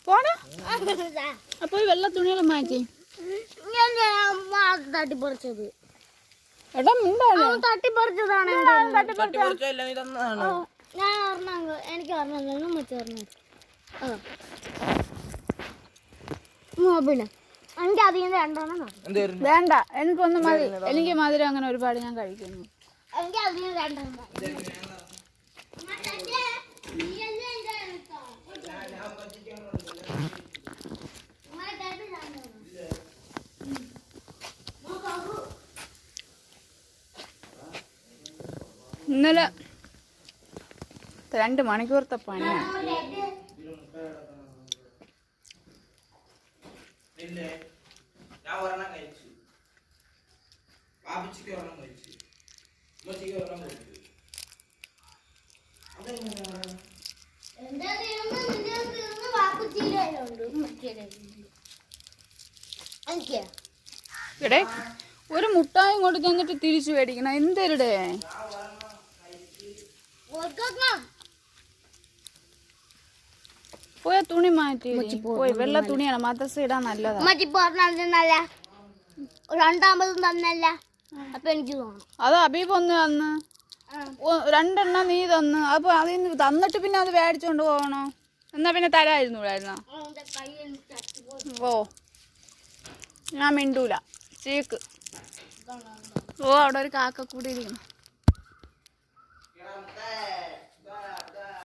പോടാ. അപ്പൊ വെള്ള തുണിയെല്ലാം മാറ്റി തട്ടിപ്പറിച്ചത്. തട്ടിപ്പറിച്ചതാണ്. ഞാൻ എനിക്ക് മൊബൈല് എനിക്ക് അതിന് 2 വേണ്ട. എനിക്കൊന്നും മതി. എനിക്ക് മധുരം അങ്ങനെ ഒരുപാട് ഞാൻ കഴിക്കുന്നു. എനിക്ക് അതിന് 2 ഇന്നലെ 2 മണിക്കൂറത്തെ പണിയാണ്. ഇവിടെ ഒരു മുട്ടായും കൊണ്ട് തന്നിട്ട് തിരിച്ചു മേടിക്കണം. എന്തരുടെ പോയ തുണി മാറ്റി പോയി. വെള്ള തുണിയാണ് മദ്രസ ഇടാൻ നല്ലതാണ്. 2 തന്നല്ല. അപ്പൊ എനിക്ക് തോന്നുന്നു അത് അബീബ് ഒന്ന് തന്ന് 2 നീ തന്ന്. അപ്പൊ അതിന് തന്നിട്ട് പിന്നെ അത് മേടിച്ചോണ്ട് പോകണോ? എന്നാ പിന്നെ തരായിരുന്നൂടായിരുന്നോ? ഓ ഞാൻ മിണ്ടൂല. ചീക്ക്. ഓ അവിടെ ഒരു കാക്ക കൂടി ഇരിക്കണം.